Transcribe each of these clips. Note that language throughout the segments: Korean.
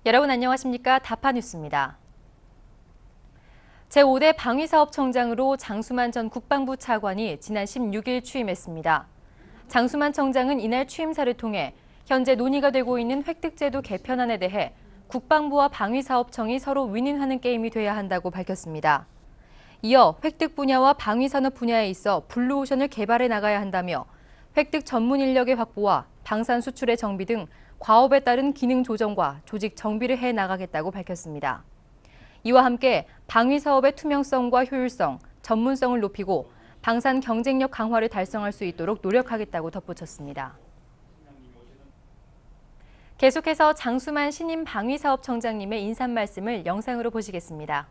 여러분 안녕하십니까? 다파뉴스입니다. 제5대 방위사업청장으로 장수만 전 국방부 차관이 지난 16일 취임했습니다. 장수만 청장은 이날 취임사를 통해 현재 논의가 되고 있는 획득제도 개편안에 대해 국방부와 방위사업청이 서로 윈윈하는 게임이 돼야 한다고 밝혔습니다. 이어 획득 분야와 방위산업 분야에 있어 블루오션을 개발해 나가야 한다며 획득 전문 인력의 확보와 방산 수출의 정비 등 과업에 따른 기능 조정과 조직 정비를 해 나가겠다고 밝혔습니다. 이와 함께 방위 사업의 투명성과 효율성, 전문성을 높이고 방산 경쟁력 강화를 달성할 수 있도록 노력하겠다고 덧붙였습니다. 계속해서 장수만 신임 방위사업청장님의 인사 말씀을 영상으로 보시겠습니다.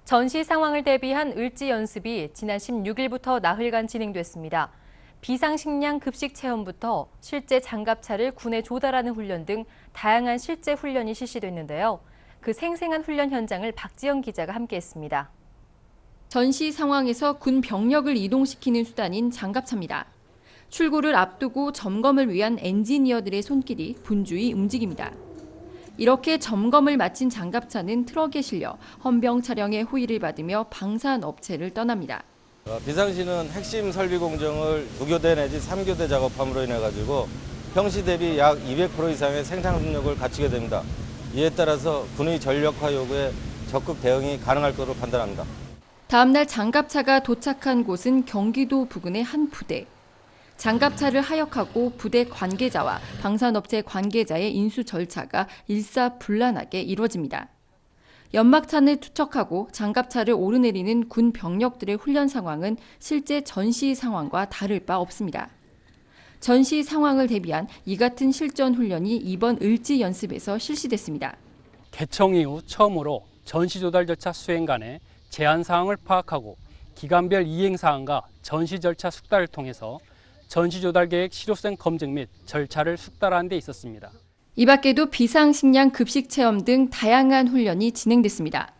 전시 상황을 대비한 을지 연습이 지난 16일부터 나흘간 진행됐습니다. 비상식량 급식 체험부터 실제 장갑차를 군에 조달하는 훈련 등 다양한 실제 훈련이 실시됐는데요. 그 생생한 훈련 현장을 박지영 기자가 함께했습니다. 전시 상황에서 군 병력을 이동시키는 수단인 장갑차입니다. 출고를 앞두고 점검을 위한 엔지니어들의 손길이 분주히 움직입니다. 이렇게 점검을 마친 장갑차는 트럭에 실려 헌병 차량의 호의를 받으며 방산 업체를 떠납니다. 비상시는 핵심 설비 공정을 2교대 내지 3교대 작업함으로 인해 가지고 평시 대비 약 200% 이상의 생산 능력을 갖추게 됩니다. 이에 따라서 군의 전력화 요구에 적극 대응이 가능할 것으로 판단합니다. 다음 날 장갑차가 도착한 곳은 경기도 부근의 한 부대. 장갑차를 하역하고 부대 관계자와 방산업체 관계자의 인수 절차가 일사불란하게 이루어집니다. 연막탄을 투척하고 장갑차를 오르내리는 군 병력들의 훈련 상황은 실제 전시 상황과 다를 바 없습니다. 전시 상황을 대비한 이 같은 실전 훈련이 이번 을지 연습에서 실시됐습니다. 개청 이후 처음으로 전시 조달 절차 수행 간의 제한 사항을 파악하고 기간별 이행 사항과 전시 절차 숙달을 통해서 전시 조달 계획 실효성 검증 및 절차를 숙달하는 데 있었습니다. 이 밖에도 비상식량 급식 체험 등 다양한 훈련이 진행됐습니다.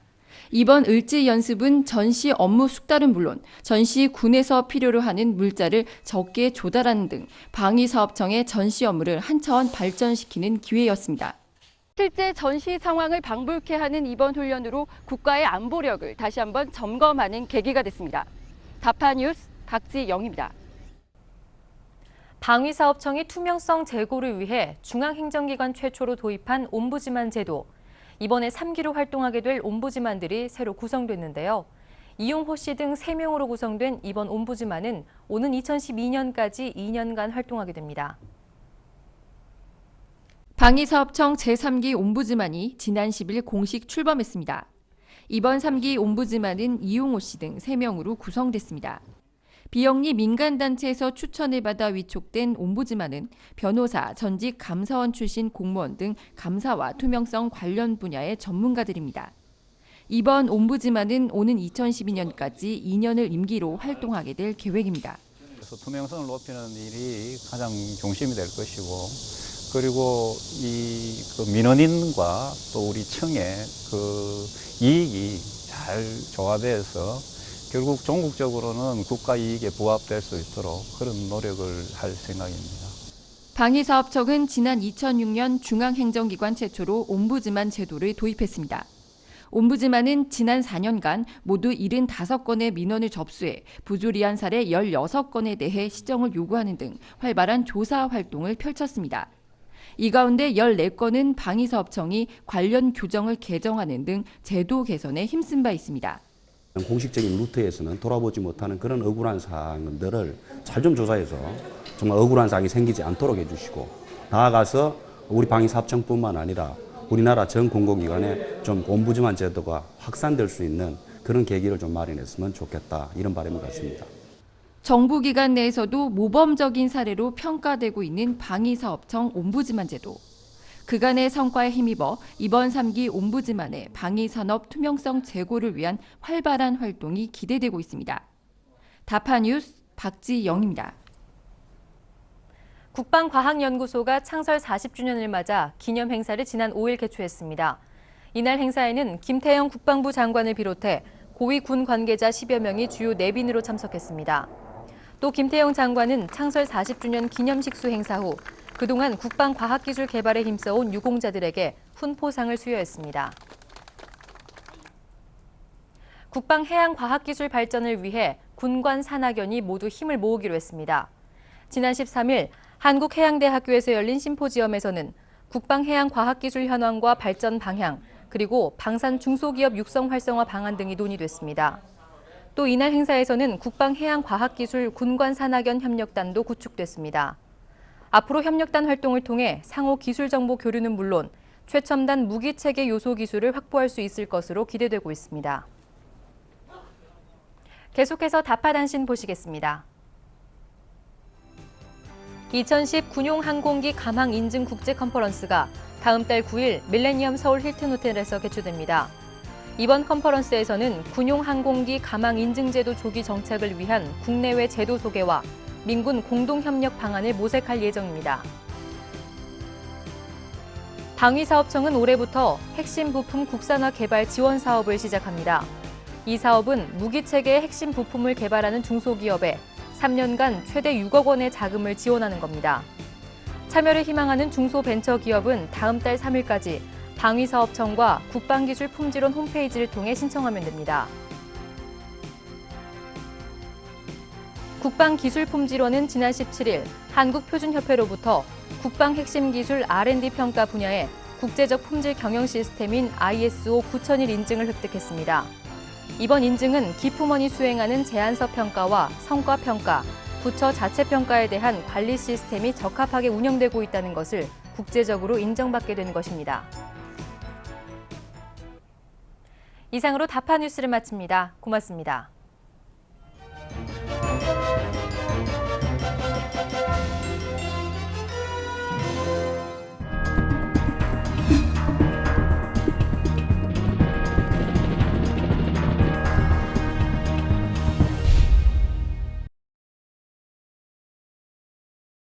이번 을지 연습은 전시 업무 숙달은 물론 전시 군에서 필요로 하는 물자를 적게 조달하는 등 방위사업청의 전시 업무를 한 차원 발전시키는 기회였습니다. 실제 전시 상황을 방불케 하는 이번 훈련으로 국가의 안보력을 다시 한번 점검하는 계기가 됐습니다. 다파뉴스 박지영입니다. 방위사업청이 투명성 제고를 위해 중앙행정기관 최초로 도입한 옴부즈만 제도. 이번에 3기로 활동하게 될 옴부즈만들이 새로 구성됐는데요. 이용호 씨 등 3명으로 구성된 이번 옴부즈만은 오는 2012년까지 2년간 활동하게 됩니다. 방위사업청 제3기 옴부즈만이 지난 10일 공식 출범했습니다. 이번 3기 옴부즈만은 이용호 씨 등 3명으로 구성됐습니다. 비영리 민간단체에서 추천을 받아 위촉된 옴부즈만은 변호사, 전직 감사원 출신 공무원 등 감사와 투명성 관련 분야의 전문가들입니다. 이번 옴부즈만은 오는 2012년까지 2년을 임기로 활동하게 될 계획입니다. 그래서 투명성을 높이는 일이 가장 중심이 될 것이고, 그리고 그 민원인과 또 우리 청의 그 이익이 잘 조합해서 결국 전국적으로는 국가 이익에 부합될 수 있도록 그런 노력을 할 생각입니다. 방위사업청은 지난 2006년 중앙행정기관 최초로 옴부즈만 제도를 도입했습니다. 옴부즈만은 지난 4년간 모두 75건의 민원을 접수해 부조리한 사례 16건에 대해 시정을 요구하는 등 활발한 조사 활동을 펼쳤습니다. 이 가운데 14건은 방위사업청이 관련 규정을 개정하는 등 제도 개선에 힘쓴 바 있습니다. 공식적인 루트에서는 돌아보지 못하는 그런 억울한 사항들을 잘 좀 조사해서 정말 억울한 사항이 생기지 않도록 해주시고, 나아가서 우리 방위사업청뿐만 아니라 우리나라 전 공공기관에 좀 옴부즈만 제도가 확산될 수 있는 그런 계기를 좀 마련했으면 좋겠다, 이런 바람을 갖습니다. 정부 기관 내에서도 모범적인 사례로 평가되고 있는 방위사업청 옴부즈만 제도. 그간의 성과에 힘입어 이번 3기 옴부즈만의 방위산업 투명성 제고를 위한 활발한 활동이 기대되고 있습니다. 다파뉴스 박지영입니다. 국방과학연구소가 창설 40주년을 맞아 기념 행사를 지난 5일 개최했습니다. 이날 행사에는 김태형 국방부 장관을 비롯해 고위 군 관계자 10여 명이 주요 내빈으로 참석했습니다. 또 김태형 장관은 창설 40주년 기념식수 행사 후 그동안 국방과학기술 개발에 힘써온 유공자들에게 훈포상을 수여했습니다. 국방해양과학기술 발전을 위해 군관 산학연이 모두 힘을 모으기로 했습니다. 지난 13일 한국해양대학교에서 열린 심포지엄에서는 국방해양과학기술 현황과 발전 방향, 그리고 방산 중소기업 육성 활성화 방안 등이 논의됐습니다. 또 이날 행사에서는 국방해양과학기술 군관산학연 협력단도 구축됐습니다. 앞으로 협력단 활동을 통해 상호 기술 정보 교류는 물론 최첨단 무기체계 요소 기술을 확보할 수 있을 것으로 기대되고 있습니다. 계속해서 다파단신 보시겠습니다. 2010 군용 항공기 가망 인증 국제 컨퍼런스가 다음 달 9일 밀레니엄 서울 힐튼 호텔에서 개최됩니다. 이번 컨퍼런스에서는 군용 항공기 가망 인증 제도 조기 정착을 위한 국내외 제도 소개와 민군 공동협력 방안을 모색할 예정입니다. 방위사업청은 올해부터 핵심 부품 국산화 개발 지원 사업을 시작합니다. 이 사업은 무기체계의 핵심 부품을 개발하는 중소기업에 3년간 최대 6억 원의 자금을 지원하는 겁니다. 참여를 희망하는 중소벤처기업은 다음 달 3일까지 방위사업청과 국방기술품질원 홈페이지를 통해 신청하면 됩니다. 국방기술품질원은 지난 17일 한국표준협회로부터 국방핵심기술 R&D 평가 분야의 국제적 품질 경영 시스템인 ISO 9001 인증을 획득했습니다. 이번 인증은 기품원이 수행하는 제안서 평가와 성과 평가, 부처 자체 평가에 대한 관리 시스템이 적합하게 운영되고 있다는 것을 국제적으로 인정받게 된 것입니다. 이상으로 다파뉴스를 마칩니다. 고맙습니다.